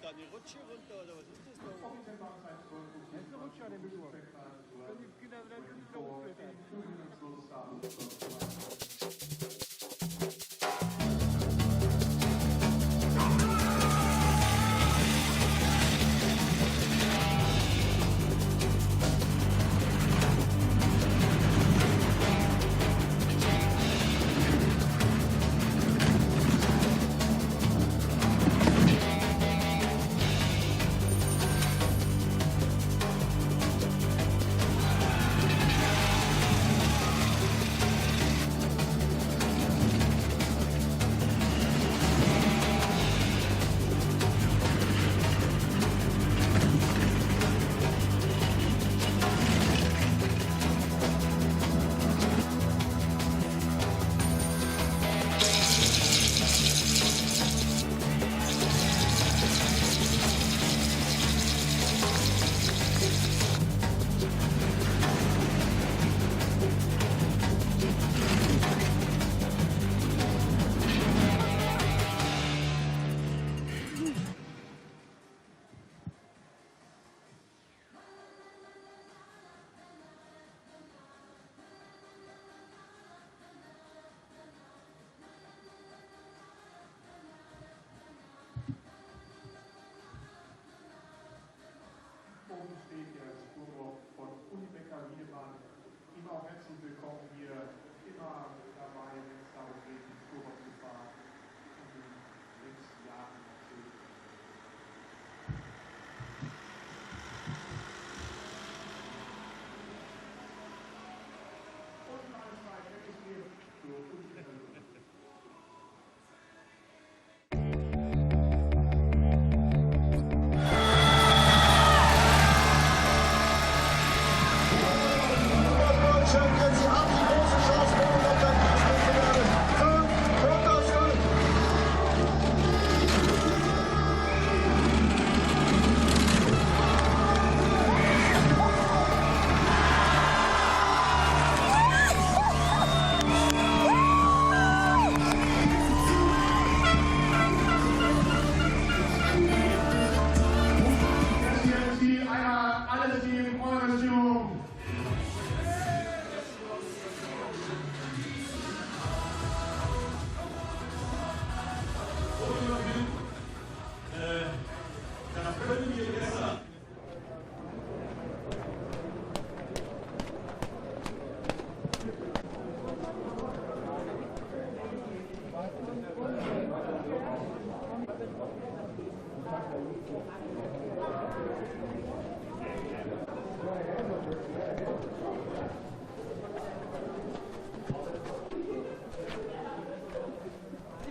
Da die Rutsche runter oder was ist das da oben? Das ist eine Rutsche an dem Uhr. Die Kinder werden wieder hochklettern. oben steht der Spurwurf von Winterberg. Ihm auch herzlich willkommen hier, immer dabei, wenn es darum geht, die Spurwurf zu fahren und in den letzten Jahren natürlich. Und meine Zeit registriert für Winterberg.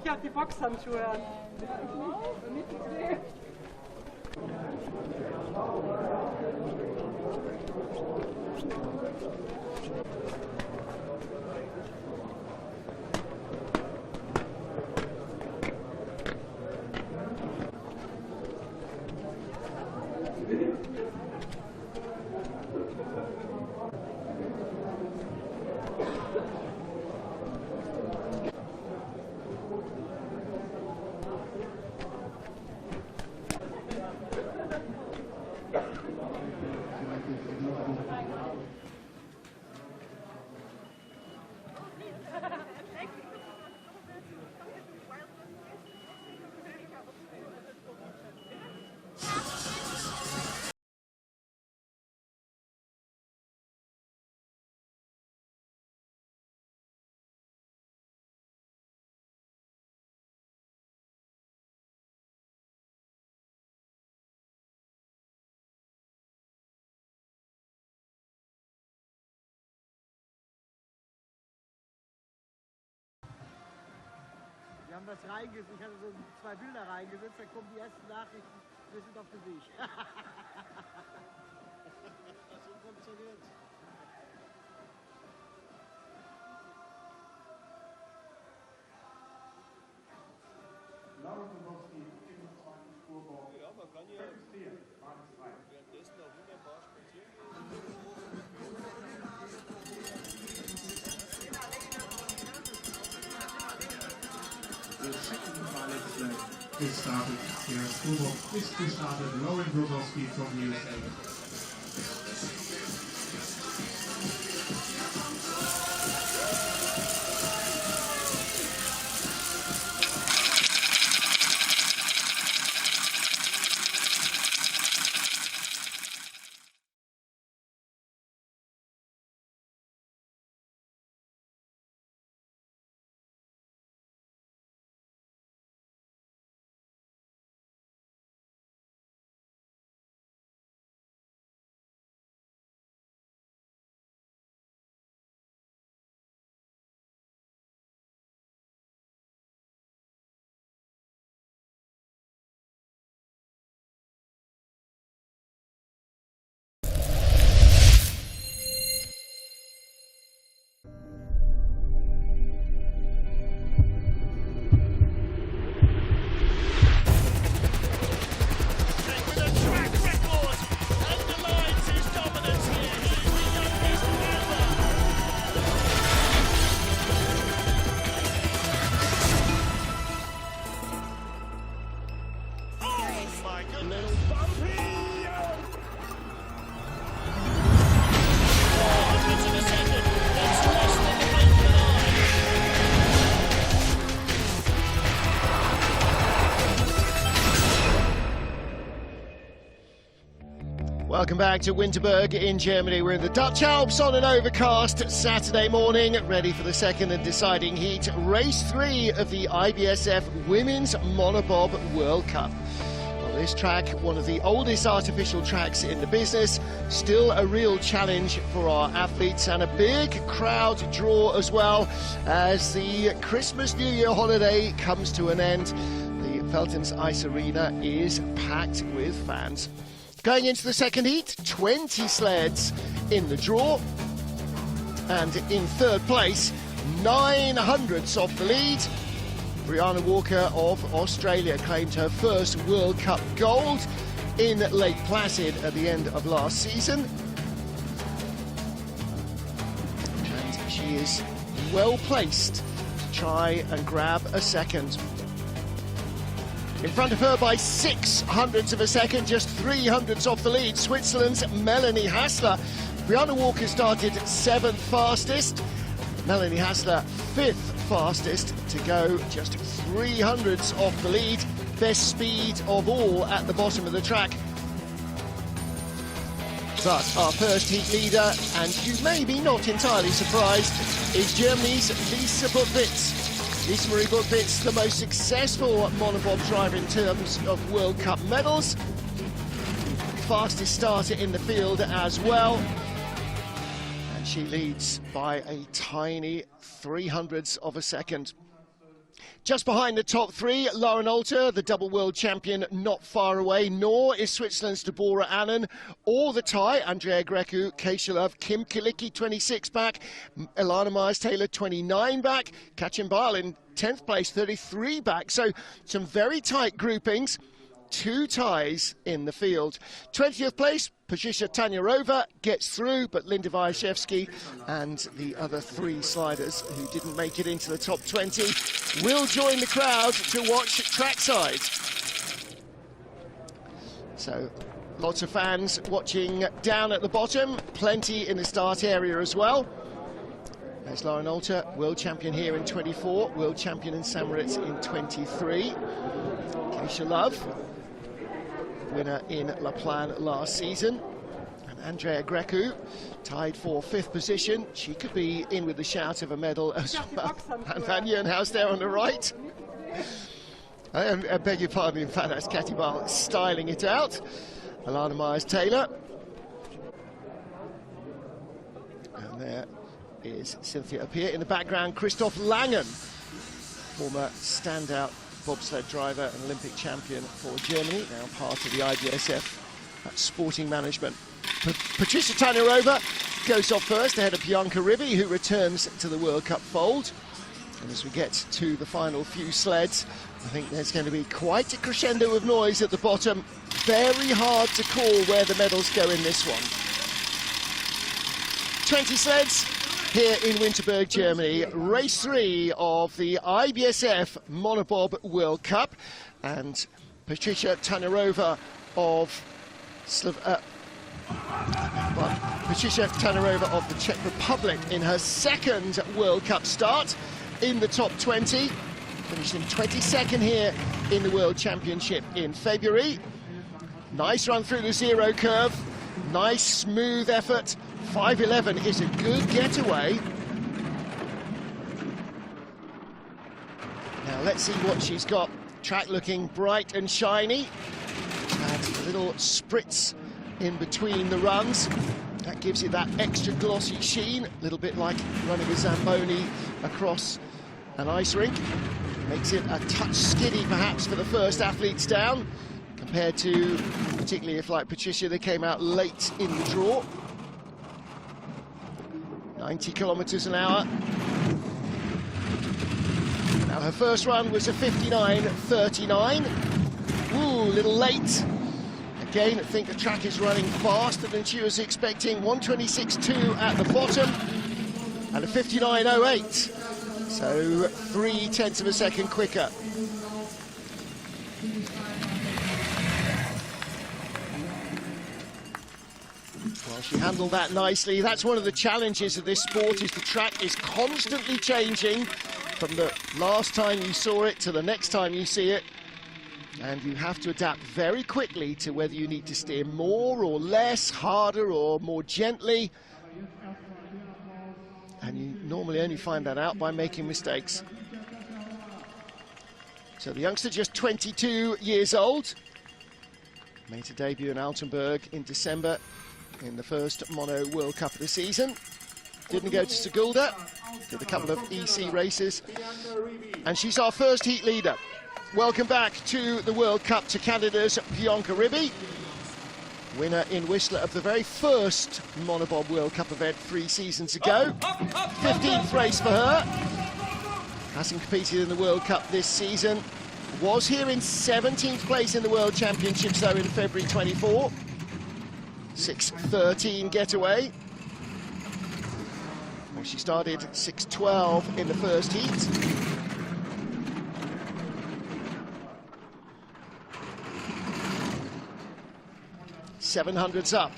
Ich habe die Boxhandschuhe an. Wir haben das reingesetzt, ich hatte so 2 Bilder reingesetzt, dann kommen die ersten Nachrichten, wir sind auf dem Weg. So funktioniert's. Bobsleigh im zweiten Spurwurf. Ja, man kann ja währenddessen auch wunderbar spazieren The second pilot is started. Der Spurwurf ist gestartet. Bobsleigh from the USA. Welcome back to Winterberg in Germany. We're in the Dutch Alps on an overcast Saturday morning, ready for the second and deciding heat, race 3 of the IBSF Women's Monobob World Cup. On this track, one of the oldest artificial tracks in the business, still a real challenge for our athletes and a big crowd draw as well as the Christmas New Year holiday comes to an end. The Veltens Ice Arena is packed with fans. Going into the second heat, 20 sleds in the draw, and in third place, 900ths off the lead. Brianna Walker of Australia claimed her first World Cup gold in Lake Placid at the end of last season. And she is well placed to try and grab a second. In front of her by 600ths of a second, just 300ths off the lead, Switzerland's Melanie Hassler. Brianna Walker started 7th fastest, Melanie Hassler 5th fastest to go, just 300ths off the lead. Best speed of all at the bottom of the track. But our first heat leader, and you may be not entirely surprised, is Germany's Lisa Buchwitz. Lisa Marie Buchwitz, the most successful monobob driver in terms of World Cup medals. Fastest starter in the field as well. And she leads by a tiny 300ths of a second. Just behind the top three, Lauren Alter, the double world champion, not far away, nor is Switzerland's Deborah Annen, or the Thai, Andrea Grecu, Keisha Love, Kim Kilicki, 26 back, Ilana Myers-Taylor, 29 back, Katrin Bale in 10th place, 33 back. So some very tight groupings, 2 ties in the field. 20th place, Patricia Tanjarova gets through, but Linda Wyszewski and the other 3 sliders who didn't make it into the top 20 will join the crowd to watch trackside. So lots of fans watching down at the bottom, plenty in the start area as well. There's Lauren Alter, world champion here in 24, world champion in St. Moritz in 23. Keisha Love, winner in La Plagne last season. And Andrea Grecu tied for 5th position. She could be in with the shout of a medal as well. And Van Jernhaus there on the right. I beg your pardon, in fact that's Katy Bale styling it out. Ilana Myers-Taylor. And there is Cynthia Appiah. In the background, Christoph Langen, former standout bobsled driver and Olympic champion for Germany, now part of the IBSF sporting management. Patricia Tanjarova goes off first ahead of Bianca Rivi, who returns to the World Cup fold. And as we get to the final few sleds, I think there's going to be quite a crescendo of noise at the bottom. Very hard to call where the medals go in this one. 20 sleds here in Winterberg, Germany, race 3 of the IBSF Monobob World Cup, and Patricia Tanjarova of the Czech Republic in her 2nd World Cup start in the top 20, finishing 22nd here in the World Championship in February. Nice run through the zero curve, nice smooth effort. 5:11 is a good getaway. Now let's see what she's got. Track looking bright and shiny. And a little spritz in between the runs. That gives it that extra glossy sheen, a little bit like running a Zamboni across an ice rink. Makes it a touch skiddy perhaps for the first athletes down, compared to, particularly if like Patricia, they came out late in the draw. 90 kilometers an hour. Now her first run was a 59.39. Ooh, a little late. Again, I think the track is running faster than she was expecting. 126.2 at the bottom and a 59.08. So 0.3 of a second quicker. Well, she handled that nicely. That's one of the challenges of this sport, is the track is constantly changing from the last time you saw it to the next time you see it. And you have to adapt very quickly to whether you need to steer more or less, harder or more gently. And you normally only find that out by making mistakes. So the youngster, just 22 years old, made a debut in Altenburg in December in the first Mono World Cup of the season. Didn't go to Sigulda, did a couple of EC races, and she's our first heat leader. Welcome back to the World Cup to Canada's Bianca Ribby, winner in Whistler of the very first Monobob World Cup event 3 seasons ago. 15th race for her. Hasn't competed in the World Cup this season. Was here in 17th place in the World Championships though in February 24. 6:13 getaway. Well, she started 6:12 in the first heat. $700s up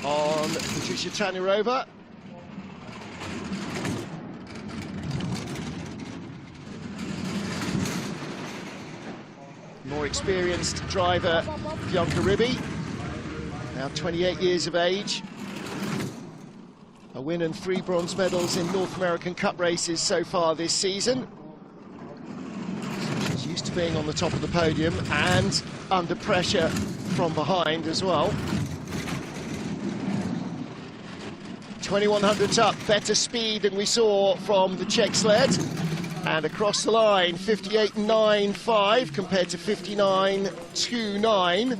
on Patricia Tanirova. More experienced driver, Bianca Ribby, now 28 years of age. A win and 3 bronze medals in North American Cup races so far this season. So she's used to being on the top of the podium and under pressure from behind as well. 2100s up, better speed than we saw from the Czech sled. And across the line, 58.95 compared to 59.29.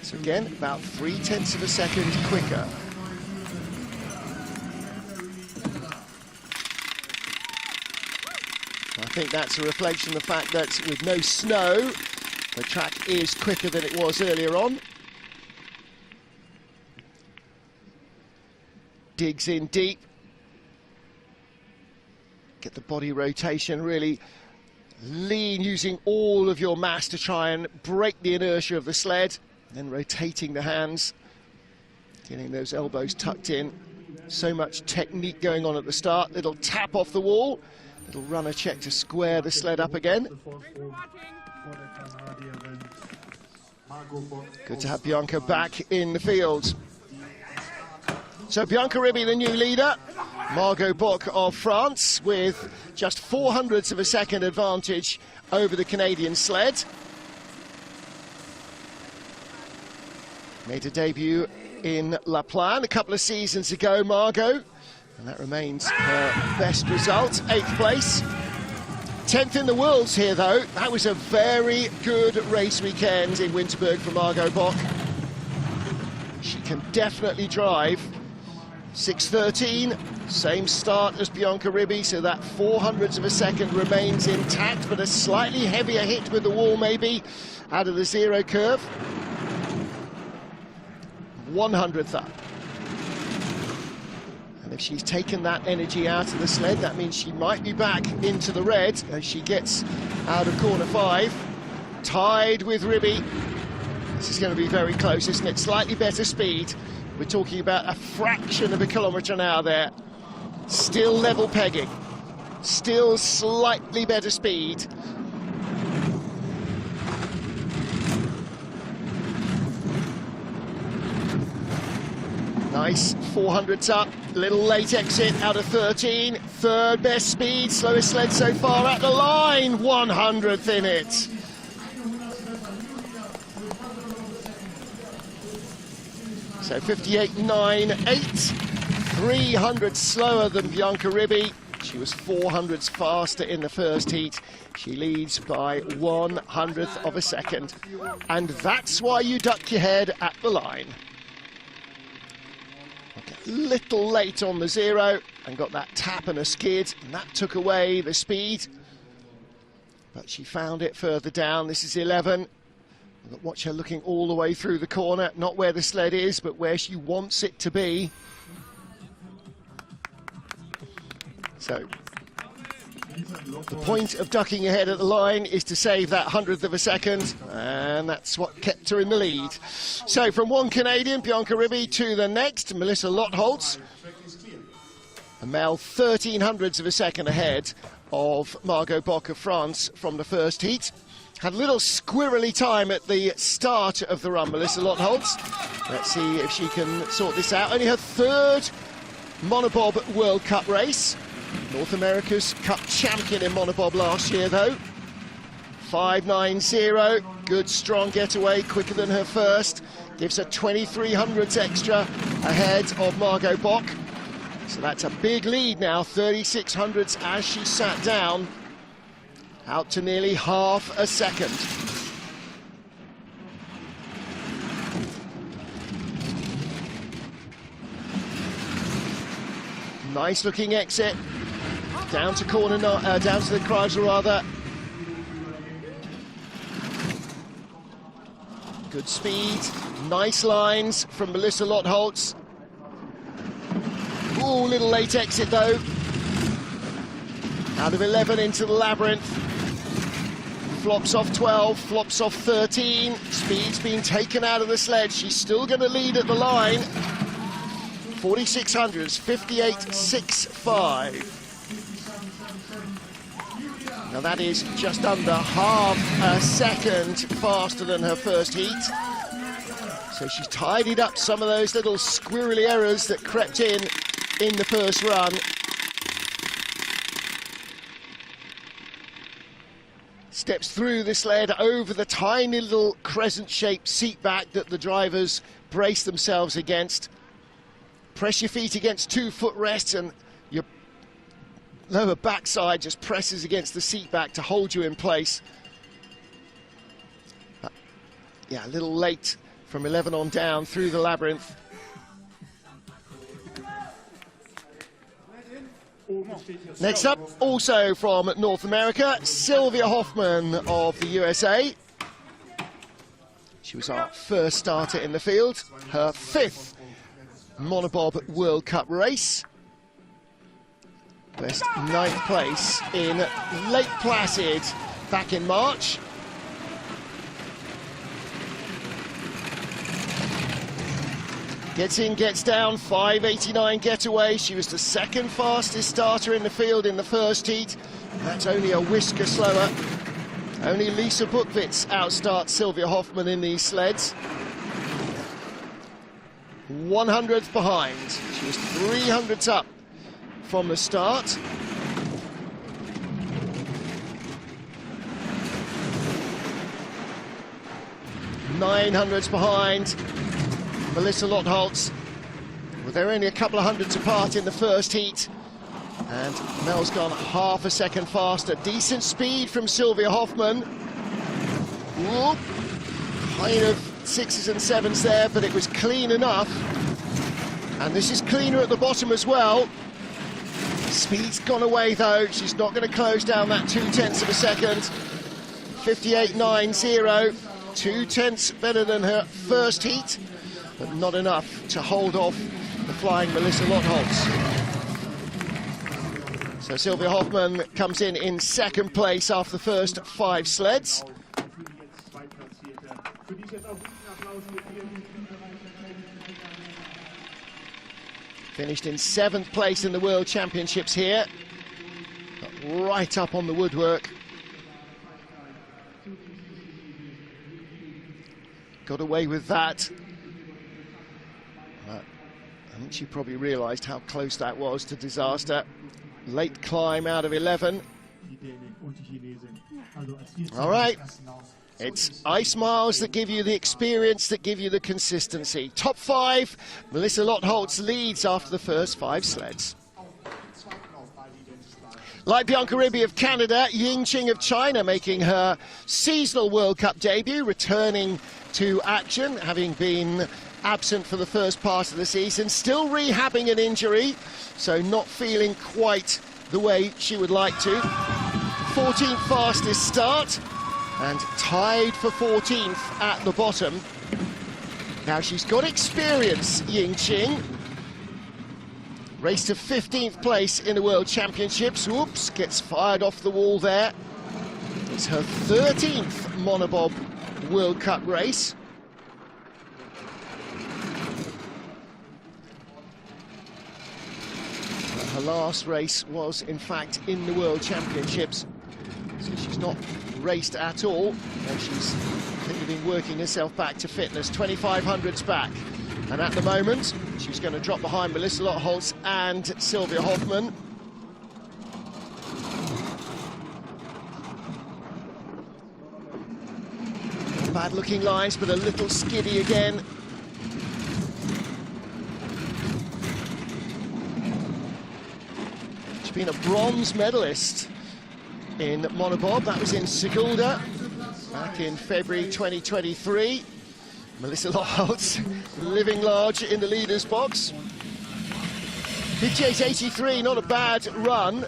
So again, about 0.3 of a second quicker. I think that's a reflection of the fact that with no snow, the track is quicker than it was earlier on. Digs in deep. Get the body rotation, really lean, using all of your mass to try and break the inertia of the sled, then rotating the hands, getting those elbows tucked in. So much technique going on at the start. Little tap off the wall, little runner check to square the sled up again. Good to have Bianca back in the field. So Bianca Ribby, the new leader. Margot Bock of France with just 0.04 of a second advantage over the Canadian sled. Made a debut in La Plagne a couple of seasons ago, Margot, and that remains her best result, 8th place. 10th in the Worlds here though. That was a very good race weekend in Winterberg for Margot Bock. She can definitely drive. 6:13, same start as Bianca Ribby, so that 0.04 of a second remains intact, but a slightly heavier hit with the wall maybe out of the zero curve. 100th up. And if she's taken that energy out of the sled, that means she might be back into the red as she gets out of corner 5. Tied with Ribby. This is going to be very close, isn't it? Slightly better speed. We're talking about a fraction of a kilometre an hour there. Still level pegging. Still slightly better speed. Nice, 400s up. Little late exit out of 13. Third best speed, slowest sled so far at the line. 100th in it. So 58.98, 300 slower than Bianca Ribby. She was 400s faster in the first heat. She leads by 100th of a second. And that's why you duck your head at the line. Okay, a little late on the zero and got that tap and a skid, and that took away the speed. But she found it further down. This is 11. Watch her looking all the way through the corner, not where the sled is, but where she wants it to be. So, the point of ducking your head at the line is to save that 100th of a second, and that's what kept her in the lead. So, from one Canadian, Bianca Ribby, to the next, Melissa Lotholtz. A male 1300ths of a second ahead of Margot Bock of France from the first heat. Had a little squirrely time at the start of the run, Melissa Lotholtz. Let's see if she can sort this out. Only her third Monobob World Cup race. North America's Cup champion in Monobob last year, though. 5.90, good strong getaway, quicker than her first. Gives her 2300s extra ahead of Margot Bock. So that's a big lead now, 3600s as she sat down. Out to nearly half a second. Nice looking exit. Down to corner, down to the Kreisel rather. Good speed, nice lines from Melissa Lotholtz. Ooh, little late exit though. Out of 11 into the labyrinth. Flops off 12, flops off 13. Speed's been taken out of the sled. She's still going to lead at the line. 4600s, 58.65. Now that is just under half a second faster than her first heat. So she's tidied up some of those little squirrely errors that crept in the first run. Steps through the sled over the tiny little crescent-shaped seat back that the drivers brace themselves against. Press your feet against 2 footrests and your lower backside just presses against the seat back to hold you in place. But, yeah, a little late from 11 on down through the labyrinth. Next up, also from North America, Sylvia Hoffman of the USA. She was our first starter in the field, her 5th Monobob World Cup race. Best 9th place in Lake Placid back in March. Gets in, gets down, 5.89 getaway. She was the second fastest starter in the field in the first heat. That's only a whisker slower. Only Lisa Buchwitz outstarts Sylvia Hoffman in these sleds. 100th behind. She was 300ths up from the start. Nine hundredths behind Melissa Lotholtz. Well, they're only a couple of hundredths apart in the first heat. And Mel's gone half a second faster. Decent speed from Sylvia Hoffman. Whoop. Kind of 6s and 7s there, but it was clean enough. And this is cleaner at the bottom as well. Speed's gone away though. She's not going to close down that 0.2 of a second. 58.90. 0.2 better than her first heat, but not enough to hold off the flying Melissa Lotholtz. So Sylvia Hoffman comes in second place after the first 5 sleds. Finished in 7th place in the World Championships here. But right up on the woodwork. Got away with that. But I think she probably realised how close that was to disaster. Late climb out of 11. All right. It's ice miles that give you the experience, that give you the consistency. Top 5, Melissa Lotholtz leads after the first 5 sleds. Like Bianca Ribby of Canada, Ying Qing of China making her seasonal World Cup debut, returning to action, having been absent for the first part of the season, still rehabbing an injury, so not feeling quite the way she would like to. 14th fastest start, and tied for 14th at the bottom. Now she's got experience, Ying Qing. Raced to 15th place in the World Championships. Whoops, gets fired off the wall there. It's her 13th Monobob World Cup race. Her last race was, in fact, in the World Championships. So she's not raced at all. And she's clearly been working herself back to fitness. 2500s back. And at the moment, she's going to drop behind Melissa Lottholz and Sylvia Hoffman. Bad looking lines, but a little skiddy again. She's been a bronze medalist in Monobob. That was in Sigulda back in February 2023. Melissa Lottholz living large in the leaders box. 58.83, not a bad run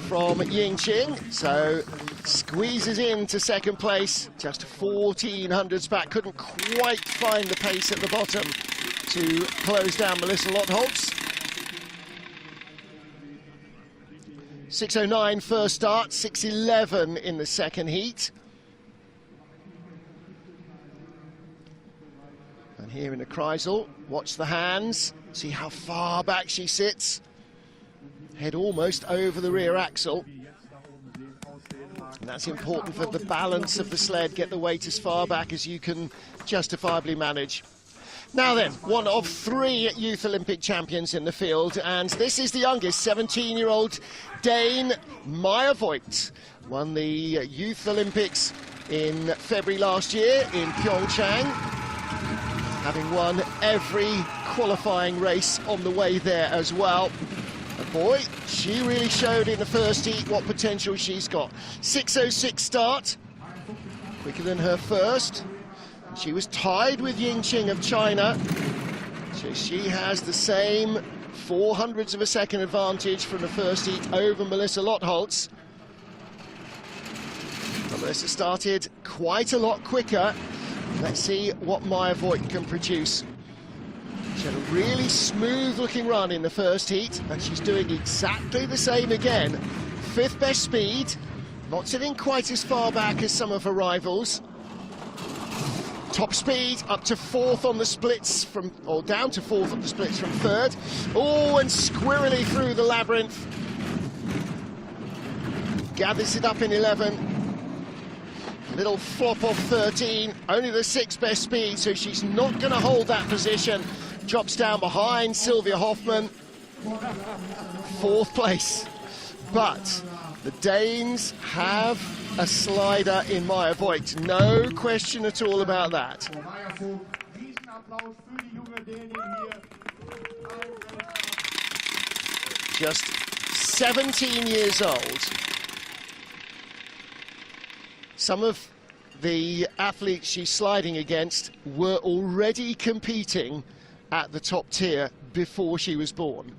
from Yingqing, so squeezes into second place, just 1400s back. Couldn't quite find the pace at the bottom to close down Melissa Lottholz. 6:09 first start, 6:11 in the second heat. And here in the Kreisel, watch the hands, see how far back she sits. Head almost over the rear axle. And that's important for the balance of the sled, get the weight as far back as you can justifiably manage. Now then, one of 3 Youth Olympic champions in the field, and this is the youngest, 17-year-old Dane Maya Voigt. Won the Youth Olympics in February last year in Pyeongchang, having won every qualifying race on the way there as well. And boy, she really showed in the first heat what potential she's got. 6:06 start, quicker than her first. She was tied with Yingqing of China, so she has the same 400ths of a second advantage from the first heat over Melissa Lottholz. But Melissa started quite a lot quicker. Let's see what Maya Voigt can produce. She had a really smooth-looking run in the first heat, and she's doing exactly the same again. 5th best speed, not sitting quite as far back as some of her rivals. Top speed up to 4th on the splits from, or down to 4th on the splits from 3rd. Oh, and squirrely through the labyrinth. Gathers it up in 11. Little flop off 13, only the 6th best speed, so she's not going to hold that position. Drops down behind Sylvia Hoffman. 4th place. But the Danes have a slider in Maya Voigt, no question at all about that. Just 17 years old. Some of the athletes she's sliding against were already competing at the top tier before she was born.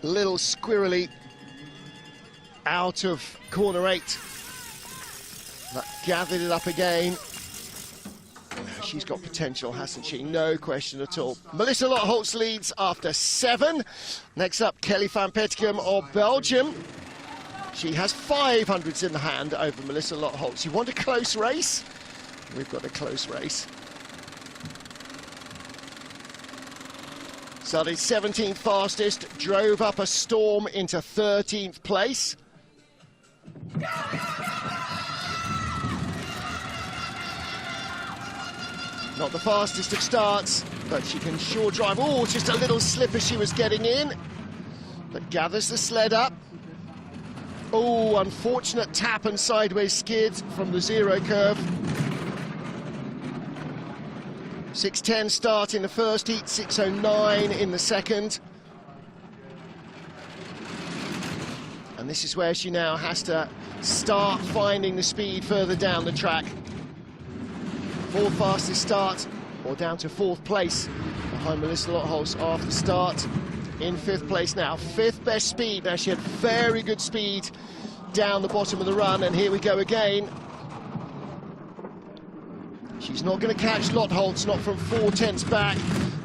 Little squirrely out of corner 8. That gathered it up again. She's got potential, hasn't she? No question at all. Melissa Lottholz leads after 7. Next up, Kelly van Petegem of Belgium. She has 500s in the hand over Melissa Lottholz. You want a close race? We've got a close race. Started 17th fastest, drove up a storm into 13th place. Not the fastest of starts, but she can sure drive. Oh, just a little slip as she was getting in, but gathers the sled up. Oh, unfortunate tap and sideways skid from the 0 curve. 6:10 start in the first heat, 6:09 in the second. And this is where she now has to start finding the speed further down the track. 4th fastest start, or down to 4th place behind Melissa Lottholz after start. In 5th place now, 5th best speed. Now she had very good speed down the bottom of the run, and here we go again. She's not going to catch Lottholz, not from 4/10ths back,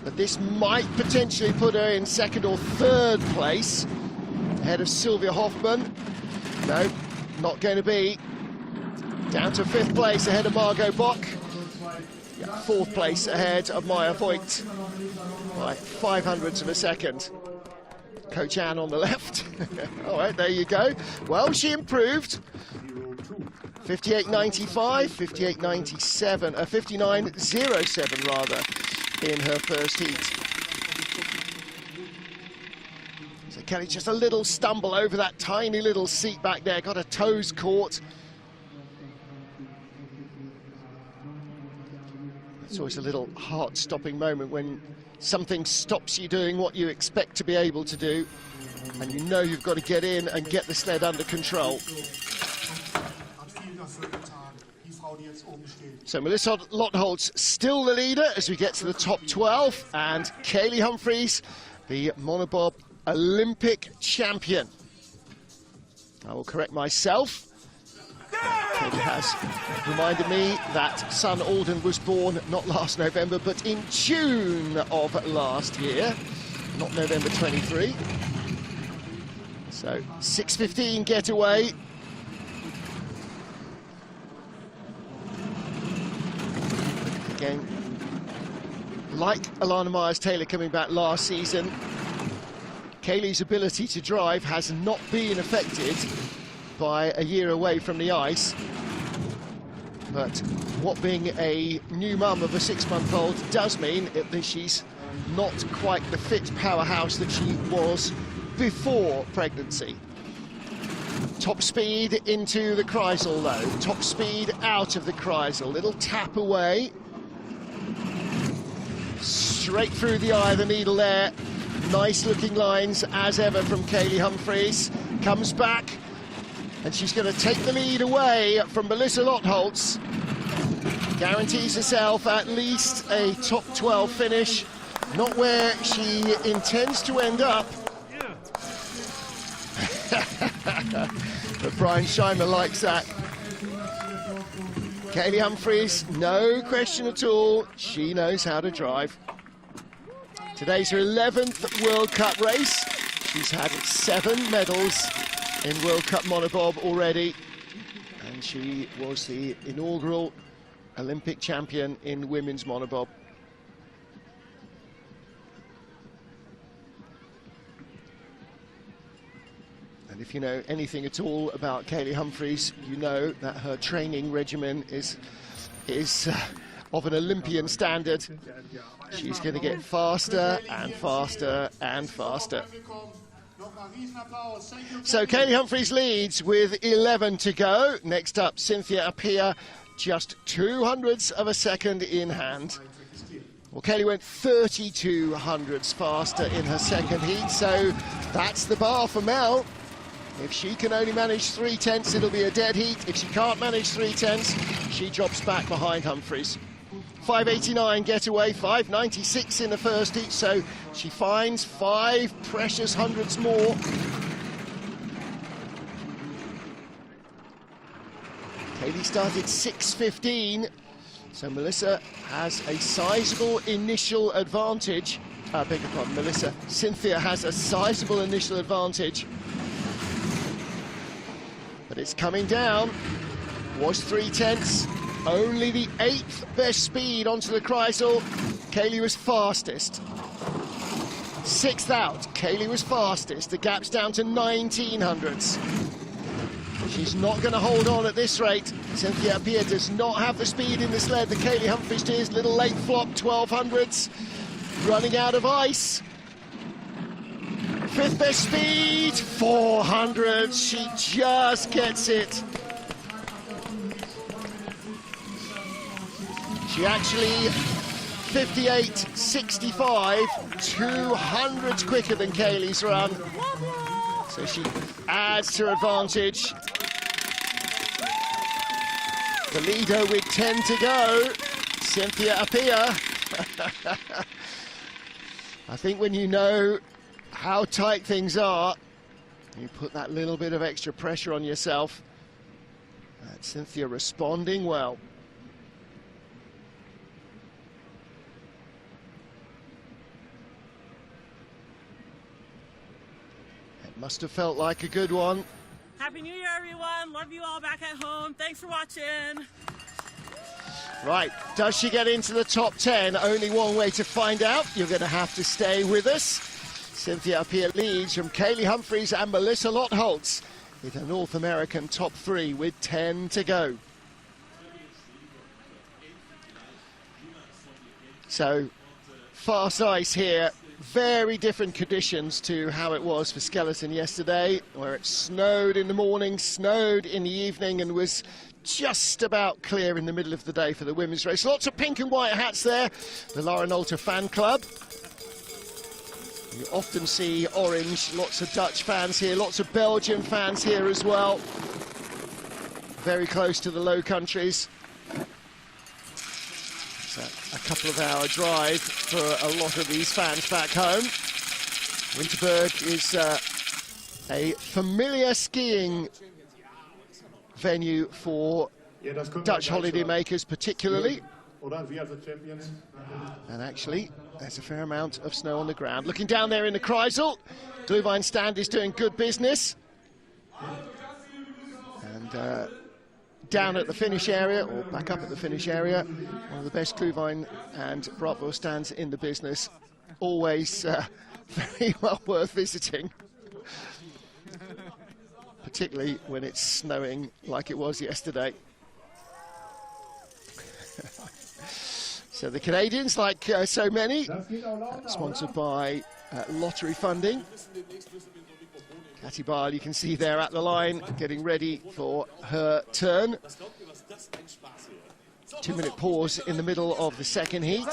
but this might potentially put her in 2nd or 3rd place, ahead of Sylvia Hoffman. No, not going to be. Down to 5th place, ahead of Margot Bock. Yeah, 4th place ahead of Maya Voigt by 500ths of a second. Coach Anne on the left. All right, there you go. Well, she improved. 58.95, 58.97, 59.07 rather, in her first heat. So Kelly just a little stumble over that tiny little seat back there, got her toes caught. It's always a little heart-stopping moment when something stops you doing what you expect to be able to do, and you know you've got to get in and get the sled under control. So Melissa Lottholz still the leader as we get to the top 12, and Kaylee Humphries, the Monobob Olympic champion. I will correct myself. Kaylee has reminded me that son Alden was born not last November, but in June of last year, not November 23. So 6:15 getaway. Again, like Alana Myers-Taylor coming back last season, Kaylee's ability to drive has not been affected by a year away from the ice. But what being a new mum of a 6-month-old does mean that she's not quite the fit powerhouse that she was before pregnancy. Top speed into the Kreisel though, top speed out of the Kreisel, little tap away. Straight through the eye of the needle there. Nice looking lines as ever from Kaylee Humphries. Comes back, and she's going to take the lead away from Melissa Lottholz. Guarantees herself at least a top 12 finish. Not where she intends to end up. But Brian Scheimer likes that. Kaylee Humphries, no question at all, she knows how to drive. Today's her 11th World Cup race. She's had 7 medals in World Cup monobob already, and she was the inaugural Olympic champion in women's monobob. And if you know anything at all about Kaylee Humphries, you know that her training regimen is of an Olympian standard. She's going to get faster and faster and faster. So Kaylee Humphries leads with 11 to go. Next up, Cynthia Appiah, just 200ths of a second in hand. Well, Kaylee went 32 hundredths faster in her second heat, so that's the bar for Mel. If she can only manage 3/10, it'll be a dead heat. If she can't manage 3/10, she drops back behind Humphries. 5:89 getaway, 5:96 in the first heat, so she finds 5 precious hundredths more. Kaylee started 6:15, so Melissa has a sizable initial advantage. Beg your pardon, Cynthia has a sizable initial advantage. But it's coming down. Was 3/10, only the 8th best speed onto the Kreisel. Kaylee was fastest. 6th out, Kaylee was fastest. The gap's down to 19 hundredths. She's not going to hold on at this rate. Cynthia Appiah does not have the speed in the sled that Kaylee Humphries does. Little late flop, 12 hundredths. Running out of ice. 5th best speed, 400. She just gets it. She actually 58.65, 200s quicker than Kaylee's run. So she adds to her advantage. The leader with 10 to go, Cynthia Appiah. I think when you know how tight things are, you put that little bit of extra pressure on yourself. And Cynthia responding well. It must have felt like a good one. Happy New Year, everyone. Love you all back at home. Thanks for watching. Right, does she get into the top 10? Only one way to find out. You're going to have to stay with us. Cynthia Appiah leads from Kaylee Humphries and Melissa Lottholtz with a North American top 3 with 10 to go. So, fast ice here. Very different conditions to how it was for Skeleton yesterday, where it snowed in the morning, snowed in the evening, and was just about clear in the middle of the day for the women's race. Lots of pink and white hats there, the Lauren Alter fan club. You often see orange, lots of Dutch fans here, lots of Belgian fans here as well. Very close to the Low Countries. It's a couple of hour drive for a lot of these fans back home. Winterberg is a familiar skiing venue for Dutch holidaymakers particularly. And actually, there's a fair amount of snow on the ground. Looking down there in the Kreisel, Glühwein stand is doing good business. And down at the finish area, or back up at the finish area, one of the best Glühwein and Bratwurst stands in the business. Always very well worth visiting. Particularly when it's snowing like it was yesterday. So the Canadians, like so many, sponsored by lottery funding. Katy Bile, you can see there at the line, getting ready for her turn. 2-minute pause in the middle of the second heat,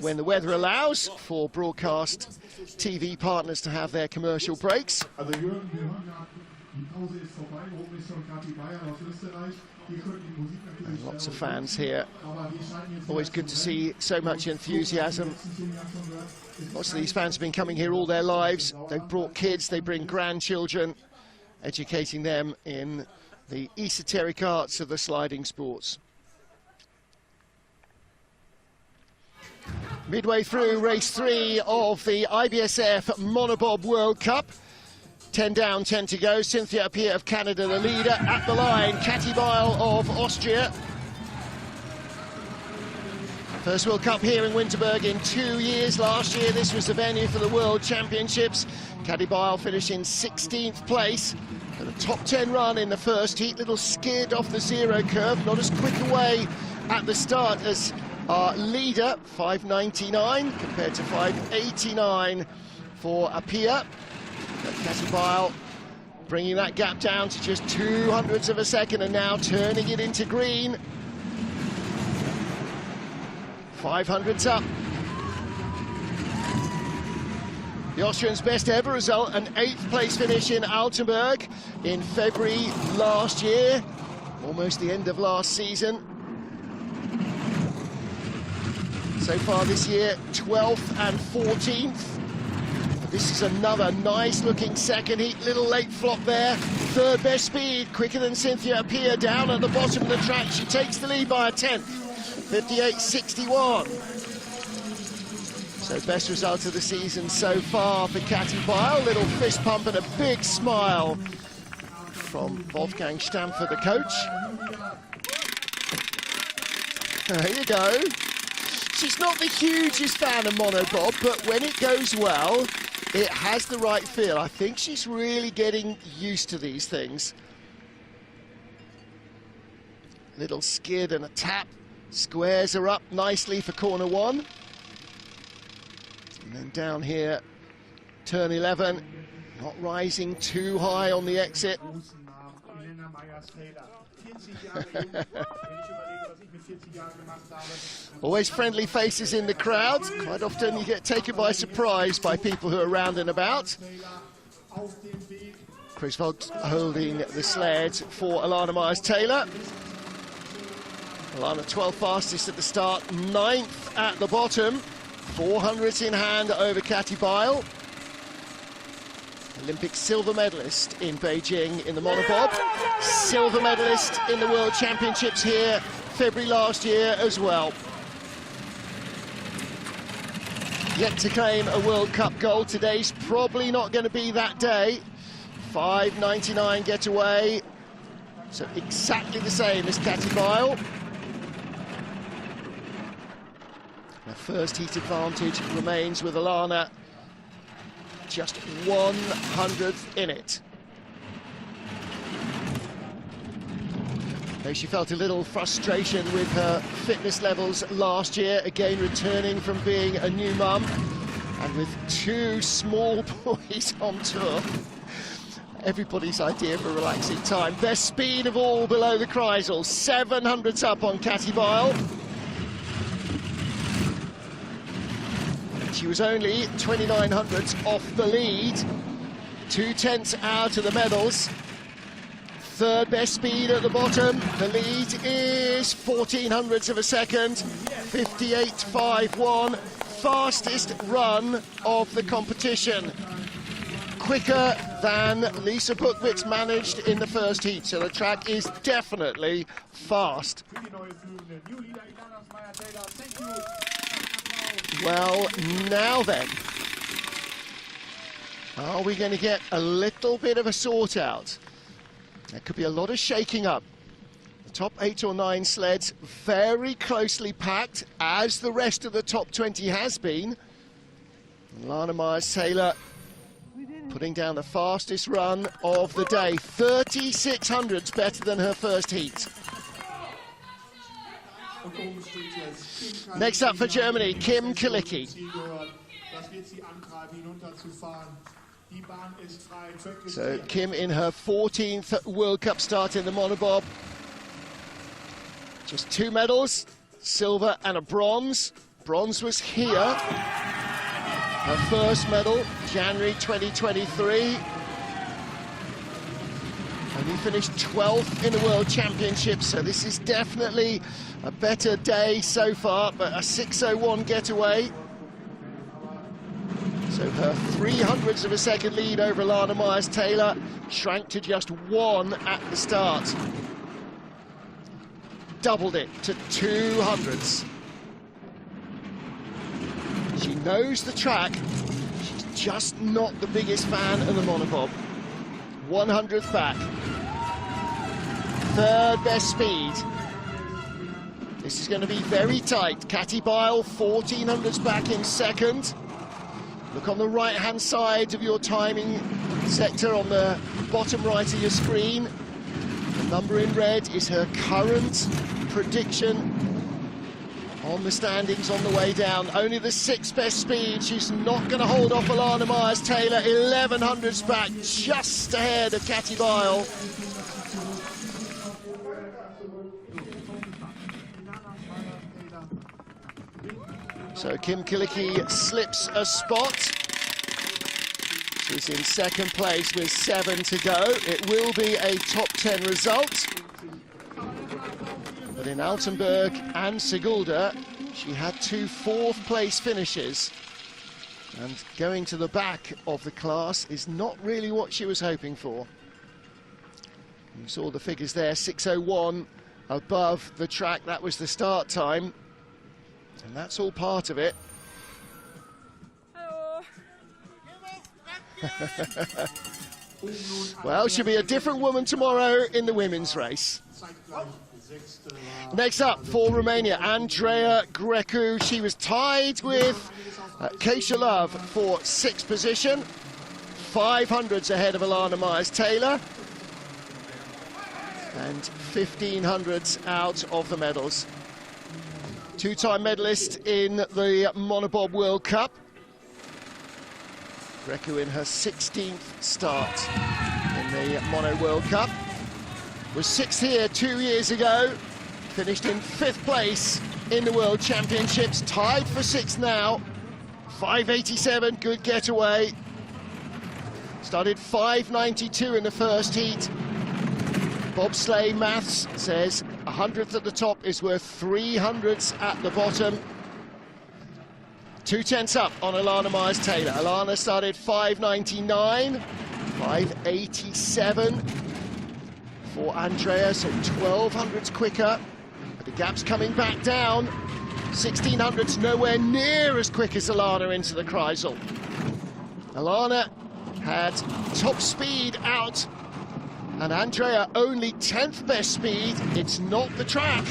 when the weather allows for broadcast TV partners to have their commercial breaks. And lots of fans here. Always good to see so much enthusiasm. Lots of these fans have been coming here all their lives. They've brought kids, they bring grandchildren, educating them in the esoteric arts of the sliding sports. Midway through race 3 of the IBSF Monobob World Cup. 10 down, 10 to go. Cynthia Appiah of Canada, the leader. At the line, Katy Bile of Austria. First World Cup here in Winterberg in 2 years. Last year, this was the venue for the World Championships. Katy Bile finishing 16th place. And a top 10 run in the first heat. Little skid off the zero curve. Not as quick away at the start as our leader, 5.99 compared to 5.89 for Appiah. But Katy Bile bringing that gap down to just 0.02 of a second and now turning it into green. 500s up. The Austrians' best ever result, an 8th place finish in Altenburg in February last year, almost the end of last season. So far this year, 12th and 14th. This is another nice looking second heat, little late flop there. Third best speed, quicker than Cynthia Appiah down at the bottom of the track. She takes the lead by a 10th, 58.61. So best result of the season so far for Katy Bile. Little fist pump and a big smile from Wolfgang Stampfer, the coach. There you go. She's not the hugest fan of Monobob, but when it goes well, it has the right feel. I think she's really getting used to these things. Little skid and a tap. Squares are up nicely for corner 1. And then down here, turn 11. Not rising too high on the exit. Always friendly faces in the crowd. Quite often you get taken by surprise by people who are round and about. Chris Vogt holding the sled for Alana Myers-Taylor. Alana 12th fastest at the start, 9th at the bottom. 400s in hand over Katy Bile. Olympic silver medalist in Beijing in the monobob. Silver medalist in the World Championships here February last year as well. Yet to claim a World Cup gold. Today's probably not going to be that day. 5.99 getaway. So exactly the same as Katy Bile. The first heat advantage remains with Alana, just 100th in it. Though she felt a little frustration with her fitness levels last year, again returning from being a new mum, and with 2 small boys on tour. Everybody's idea for relaxing time. Best speed of all below the Kreisel, 700s up on Katy Bile. She was only 2900s off the lead, 2/10 out of the medals. Third best speed at the bottom. The lead is 1400ths of a second, 58.51, fastest run of the competition. Quicker than Lisa Buchwitz managed in the first heat, so the track is definitely fast. Well, now then, are we going to get a little bit of a sort out? There could be a lot of shaking up. The top 8 or 9 sleds very closely packed, as the rest of the top 20 has been. And Lana Myers-Taylor putting down the fastest run of the day, 3600s better than her first heat. Next up for Germany, Kim Kilicki. So Kim in her 14th World Cup start in the Monobob. Just 2 medals, silver and a bronze. Bronze was here. Her first medal, January 2023. Only finished 12th in the World Championships, so this is definitely a better day so far, but a 6:01 getaway. So her 300ths of a second lead over Lana Myers-Taylor shrank to just 1 at the start. Doubled it to 200ths. She knows the track, she's just not the biggest fan of the Monobob. 100th back. Third best speed. This is going to be very tight. Katy Bile, 1400s back in second. Look on the right-hand side of your timing sector on the bottom right of your screen. The number in red is her current prediction on the standings on the way down. Only the 6th best speed. She's not going to hold off Alana Myers-Taylor. 1100s back, just ahead of Katy Bile. So Kim Kilicki slips a spot. She's in second place with 7 to go. It will be a top 10 result. But in Altenburg and Sigulda, she had 2 4th place finishes. And going to the back of the class is not really what she was hoping for. You saw the figures there, 6:01 above the track. That was the start time. And that's all part of it. Well, she'll be a different woman tomorrow in the women's race. Next up for Romania, Andreea Grecu. She was tied with Keisha Love for 6th position. 500s ahead of Alana Myers-Taylor. And 1500s out of the medals. 2-time medalist in the Monobob World Cup. Grecu in her 16th start in the Mono World Cup. Was 6th here 2 years ago. Finished in 5th place in the World Championships. Tied for 6th now. 5:87, good getaway. Started 5:92 in the first heat. Bobsleigh maths says 100th at the top is worth 300ths at the bottom. 2/10 up on Alana Myers-Taylor. Alana started 5:99, 5:87 for Andreea, so 1200ths quicker. But the gap's coming back down. 1600ths nowhere near as quick as Alana into the Kreisel. Alana had top speed out, and Andreea only 10th best speed. It's not the track.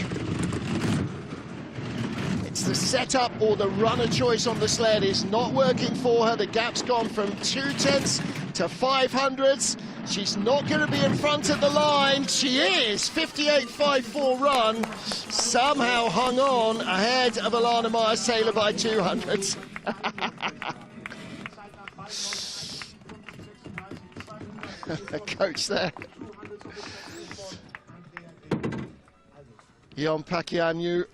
It's the setup or the runner choice on the sled is not working for her. The gap's gone from 2/10 to 500ths. She's not going to be in front of the line. She is. 58.54 run. Somehow hung on ahead of Alana Myers-Taylor by 200ths. Coach there. Jan Pakianyu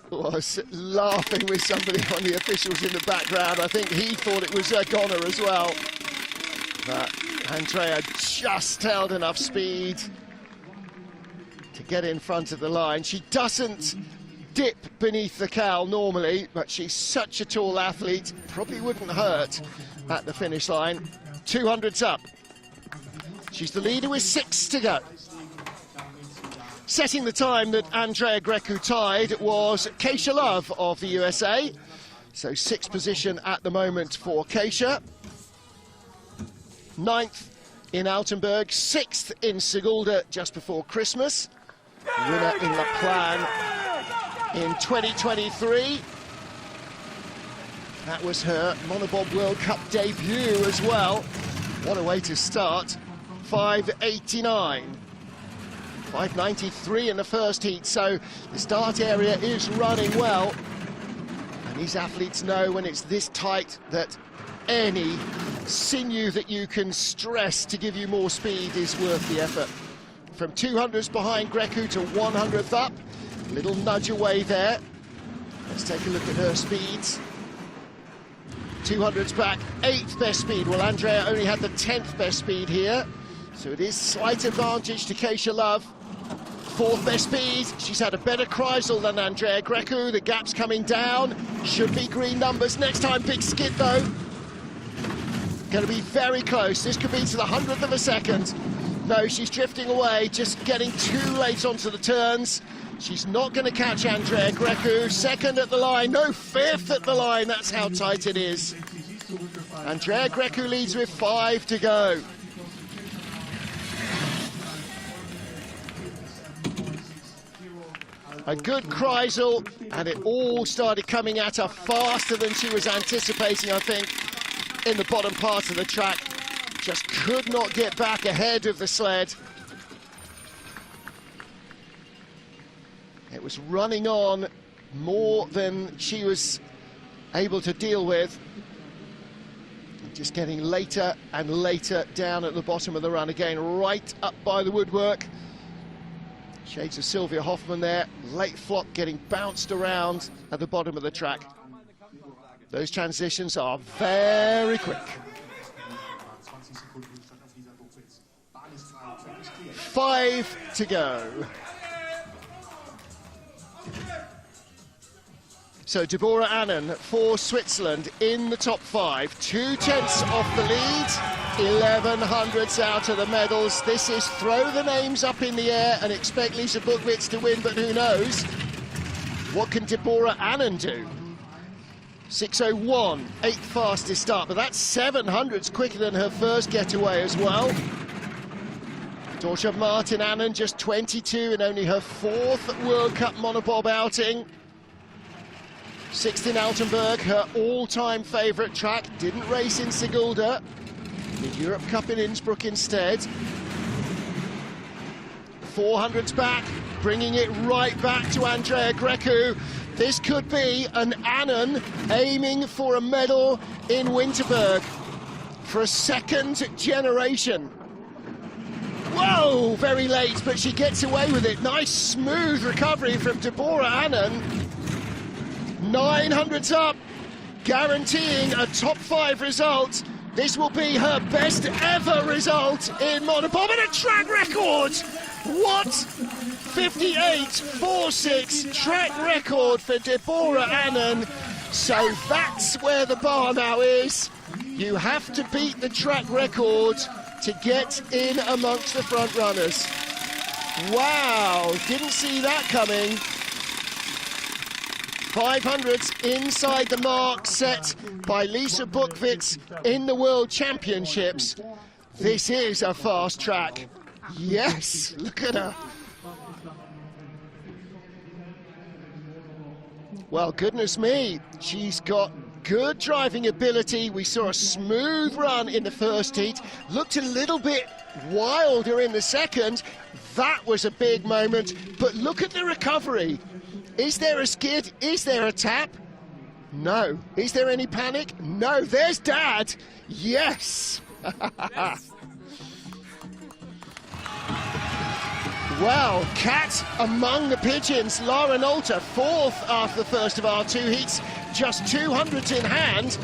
was laughing with somebody on the officials in the background. I think he thought it was a goner as well. But Andrea just held enough speed to get in front of the line. She doesn't dip beneath the cowl normally, but she's such a tall athlete, probably wouldn't hurt at the finish line. 200's up. She's the leader with 6 to go. Setting the time that Andrea Grecu tied was Keisha Love of the USA. So 6th position at the moment for Keisha. 9th in Altenberg, 6th in Sigulda just before Christmas. Winner in La Plan in 2023. That was her Monobob World Cup debut as well. What a way to start. 5:89. 5:93 in the first heat, so the start area is running well. And these athletes know when it's this tight that any sinew that you can stress to give you more speed is worth the effort. From 200s behind Grecu to 100th up, a little nudge away there. Let's take a look at her speeds. 200s back, 8th best speed. Well, Andrea only had the 10th best speed here, so it is slight advantage to Keisha Love. 4th best speed. She's had a better Kreisel than Andrea Grecu. The gap's coming down. Should be green numbers next time. Big skid though. Going to be very close. This could be to the 100th of a second. No, she's drifting away, just getting too late onto the turns. She's not going to catch Andrea Grecu. 2nd at the line, no, 5th at the line. That's how tight it is. Andrea Grecu leads with 5 to go. A good Kreisel, and it all started coming at her faster than she was anticipating, I think, in the bottom part of the track. Just could not get back ahead of the sled. It was running on more than she was able to deal with. Just getting later and later down at the bottom of the run again, right up by the woodwork. Shades of Sylvia Hoffman there, late flop getting bounced around at the bottom of the track. Those transitions are very quick. 5 to go. So Deborah Annan for Switzerland in the top 5, 2/10 off the lead, 1100ths out of the medals. This is throw the names up in the air and expect Lisa Buchwitz to win, but who knows? What can Deborah Annan do? 6:01, 8th fastest start, but that's 700ths quicker than her first getaway as well. Dorcha Martin Annan, just 22 in only her 4th World Cup monobob outing. 6th in Altenberg, her all-time favourite track. Didn't race in Sigulda. The Europe Cup in Innsbruck instead. 400s back, bringing it right back to Andrea Grecu. This could be an Annan aiming for a medal in Winterberg for a 2nd generation. Whoa, very late, but she gets away with it. Nice smooth recovery from Deborah Annan. 900s up, guaranteeing a top 5 result. This will be her best ever result in monobob and a track record. What? 58.46 track record for Deborah Annan. So that's where the bar now is. You have to beat the track record to get in amongst the front runners. Wow, didn't see that coming. 500s inside the mark set by Lisa Buchwitz in the World Championships. This is a fast track. Yes, look at her. Well, goodness me, she's got good driving ability. We saw a smooth run in the first heat, looked a little bit wilder in the second. That was a big moment, but look at the recovery. Is there a skid? Is there a tap? No. Is there any panic? No. There's Dad. Yes. Well, cat among the pigeons. Lara Nolte, fourth after the first of our two heats, just 200s in hand,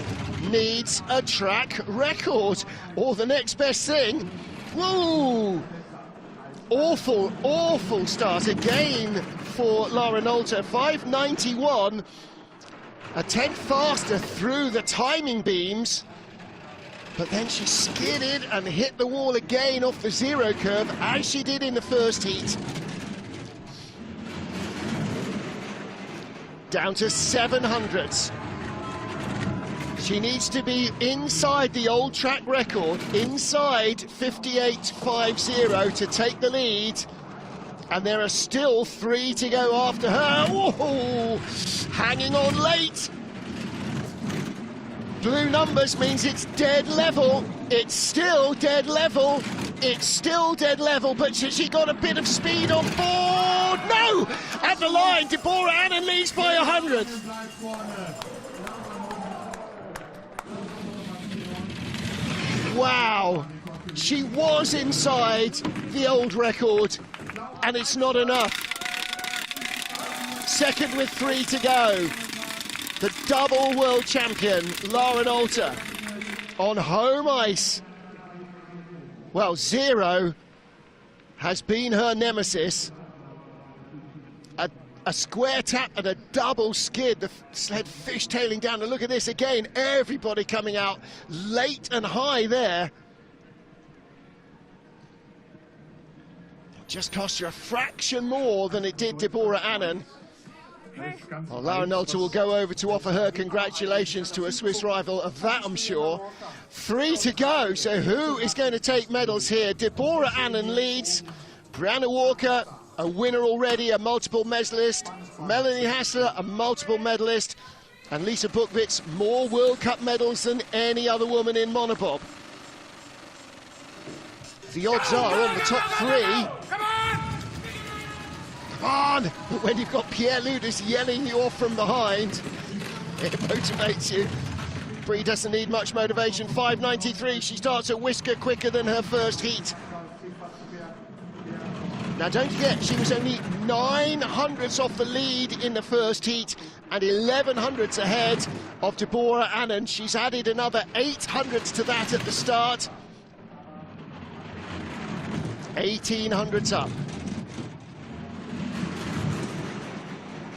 needs a track record, or the next best thing. Woo! Awful start again for Lara Nolte. 5:91, a tenth faster through the timing beams, but then she skidded and hit the wall again off the zero curve, as she did in the first heat. Down to 700s. She needs to be inside the old track record, inside 58.50 to take the lead. And there are still 3 to go after her. Whoa! Hanging on late. Blue numbers means it's dead level. It's still dead level. It's still dead level, but she got a bit of speed on board. No! At the line, Deborah Annan leads by 100. Wow. She was inside the old record, and it's not enough. Second with 3 to go. The double world champion, Lara Nolte, on home ice. Well, zero has been her nemesis. A square tap and a double skid, the sled fishtailing down. And look at this again, everybody coming out late and high there. Just cost her a fraction more than it did Deborah Annan. Well, Lara Nolte will go over to offer her congratulations to a Swiss rival, of that I'm sure. 3 to go, so who is going to take medals here? Deborah Annan leads. Brianna Walker, a winner already, a multiple medalist. Melanie Hassler, a multiple medalist. And Lisa Buchwitz, more World Cup medals than any other woman in monobob. The odds are on the top 3. Come on! On! But when you've got Pierre Ludus yelling you off from behind, it motivates you. Brie doesn't need much motivation. 5:93, she starts a whisker quicker than her first heat. Now don't forget, she was only 900s off the lead in the first heat and 1100s ahead of Deborah Annan. She's added another 800s to that at the start. 1800s up.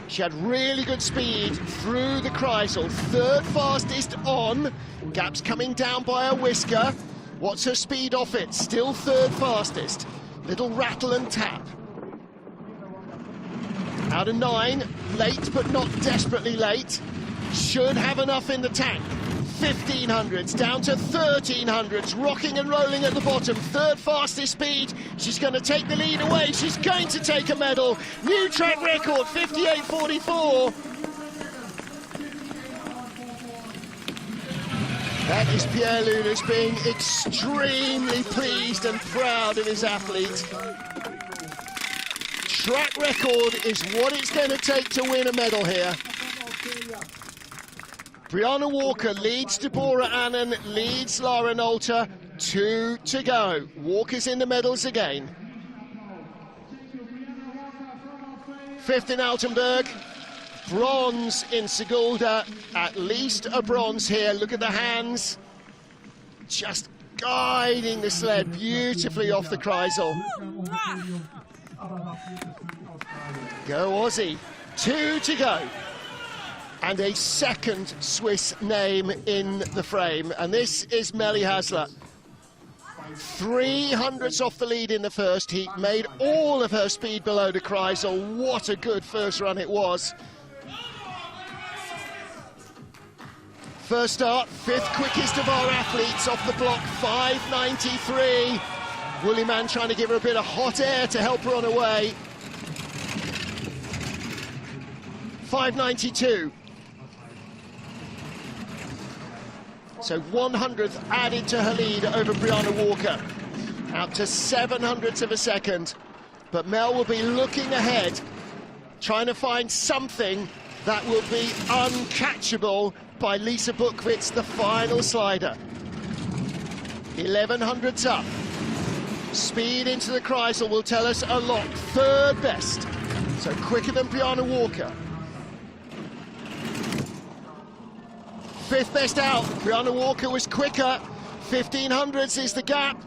She had really good speed through the Kreisel. Third fastest on. Gaps coming down by a whisker. What's her speed off it? Still third fastest. Little rattle and tap. Out of 9. Late, but not desperately late. Should have enough in the tank. 1500s down to 1300s, rocking and rolling at the bottom. Third fastest speed. She's going to take the lead away. She's going to take a medal. New track record, 58.44. That is Pierre Ludus being extremely pleased and proud of his athlete. Track record is what it's going to take to win a medal here. Brianna Walker leads Deborah Annan, leads Lara Nolte. 2 to go. Walker's in the medals again. 5th in Altenburg. Bronze in Sigulda. At least a bronze here. Look at the hands. Just guiding the sled beautifully off the Kreisel. Go Aussie. 2 to go. And a second Swiss name in the frame. And this is Melly Hassler. 300s off the lead in the first heat, made all of her speed below the Kreisel. What a good first run it was. First start, 5th quickest of our athletes off the block, 5:93. Woollyman trying to give her a bit of hot air to help her on her way. 592. So 100th added to her lead over Brianna Walker, out to 700ths of a second. But Mel will be looking ahead, trying to find something that will be uncatchable by Lisa Buchwitz, the final slider. 1100ths up. Speed into the Kreisel will tell us a lot. Third best, so quicker than Brianna Walker. Fifth best out, Brianna Walker was quicker. 1500ths is the gap.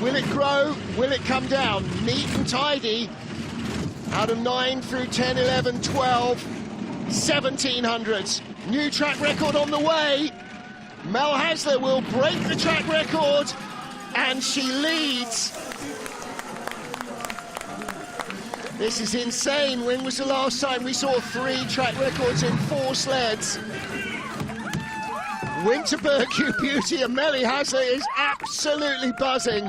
Will it grow? Will it come down? Neat and tidy. Out of 9 through 10, 11, 12, 1700ths. New track record on the way. Mel Hasler will break the track record, and she leads. This is insane. When was the last time we saw 3 track records in 4 sleds? Winterberg, you beauty, and Melly Hasler is absolutely buzzing.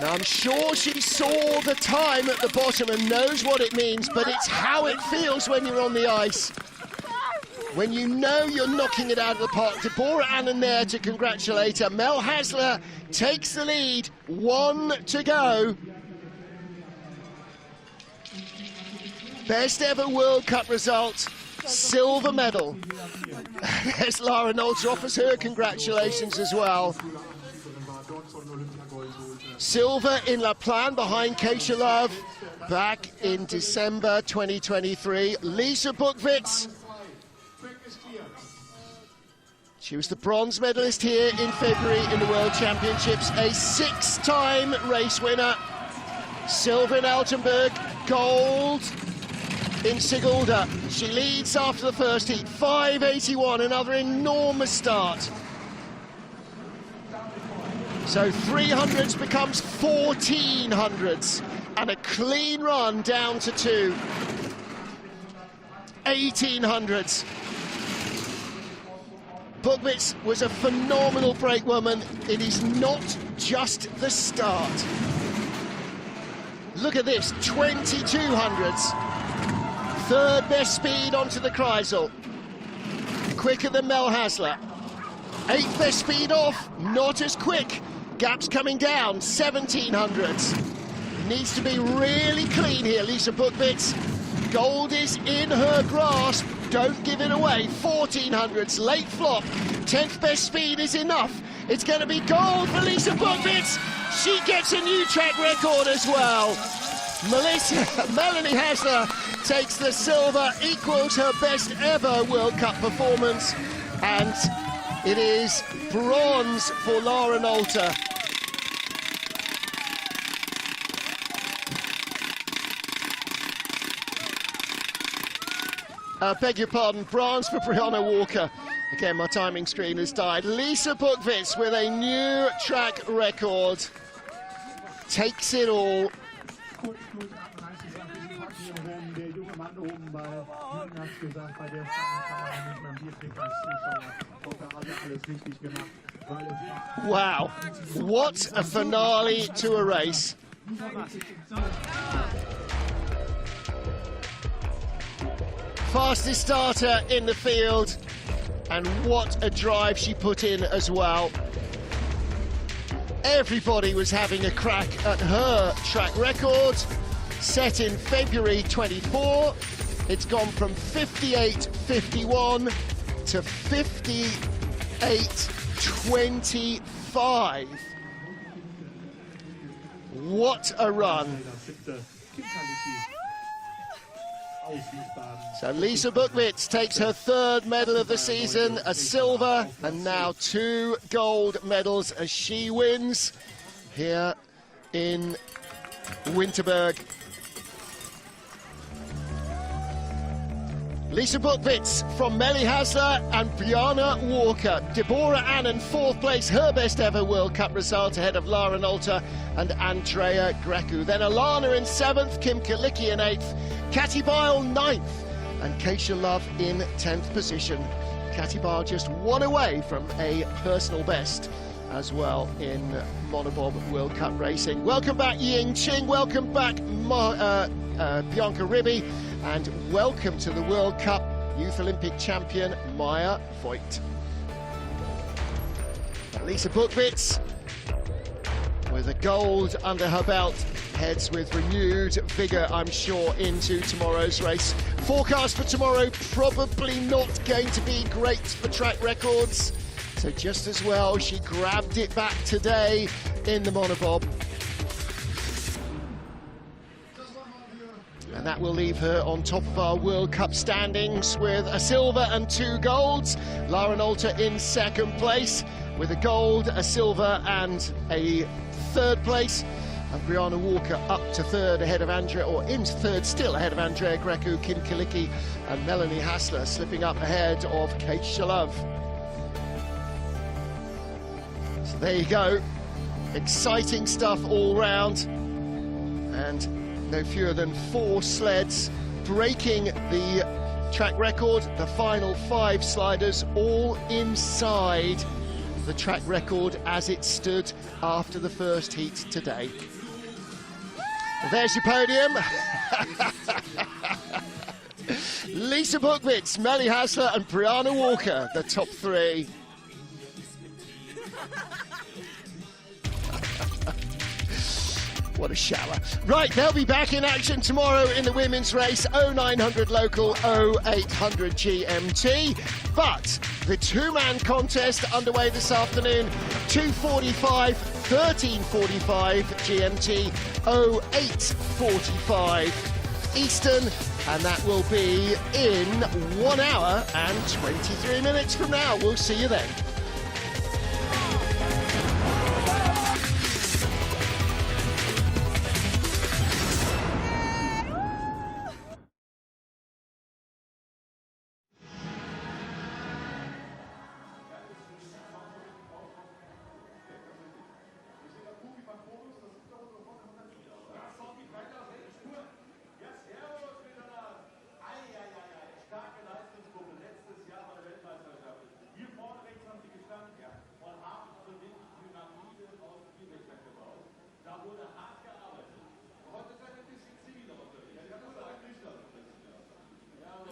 Now, I'm sure she saw the time at the bottom and knows what it means, but it's how it feels when you're on the ice. When you know you're knocking it out of the park. Deborah Annan there to congratulate her. Mel Hasler takes the lead, 1 to go. Best ever World Cup result, silver medal. There's Lara Nolter, offers her congratulations as well. Silver in La Plagne behind Keisha Love back in December 2023. Lisa Buchwitz, she was the bronze medalist here in February in the World Championships, a 6-time race winner. Silver in Altenburg, gold in Sigulda. She leads after the first heat, 5:81, another enormous start. So 300s becomes 1400s, and a clean run down to 2. 1800s. Buchwitz was a phenomenal break woman. It is not just the start. Look at this, 2200s. Third best speed onto the Kreisel. Quicker than Mel Hasler. 8th best speed off, not as quick. Gaps coming down, 1700s. Needs to be really clean here, Lisa Buchwitz. Gold is in her grasp, don't give it away. 1400s, late flop. 10th best speed is enough. It's going to be gold for Lisa Buchwitz. She gets a new track record as well. Melanie Hasler takes the silver, equals her best ever World Cup performance, and it is bronze for Lara Nolter. Beg your pardon, bronze for Brianna Walker. Again, my timing screen has died. Lisa Buchwitz with a new track record. Takes it all. Wow, what a finale to a race. Fastest starter in the field, and what a drive she put in as well. Everybody was having a crack at her track record, set in February 24. It's gone from 58.51 to 58.25. What a run. So Lisa Buchwitz takes her 3rd medal of the season, a silver, and now 2 gold medals as she wins here in Winterberg. Lisa Buchwitz from Melly Hasler and Brianna Walker. Deborah Annan, 4th place, her best ever World Cup result, ahead of Lara Nolter and Andrea Grecu. Then Alana in 7th, Kim Kalicki in 8th, Katy Bile 9th, and Keisha Love in 10th position. Katy Bile just 1 away from a personal best as well in Monobob World Cup racing. Welcome back Ying Ching, welcome back Bianca Ribby, and welcome to the World Cup Youth Olympic champion Maya Voigt. Lisa Bookbits, with a gold under her belt, heads with renewed vigour, I'm sure, into tomorrow's race. Forecast for tomorrow, probably not going to be great for track records. So just as well, she grabbed it back today in the Monobob. And that will leave her on top of our World Cup standings with a silver and 2 golds. Lauren Alter in second place with a gold, a silver and a 3rd place. And Brianna Walker up to 3rd ahead of Andrea, or into 3rd still ahead of Andrea Greco, Kim Kalicki and Melanie Hassler slipping up ahead of Kate Shalove. So there you go, exciting stuff all round, and no fewer than 4 sleds breaking the track record. The final 5 sliders all inside the track record as it stood after the first heat today. Well, there's your podium. Lisa Bookbits, Melly Hassler and Brianna Walker, the top 3. What a shower. Right, they'll be back in action tomorrow in the women's race, 0900 local, 0800 GMT. But the 2-man contest underway this afternoon, 2:45, 13:45 GMT, 08:45 Eastern, and that will be in 1 hour and 23 minutes from now. We'll see you then.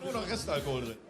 Nur noch Restalkohol drin.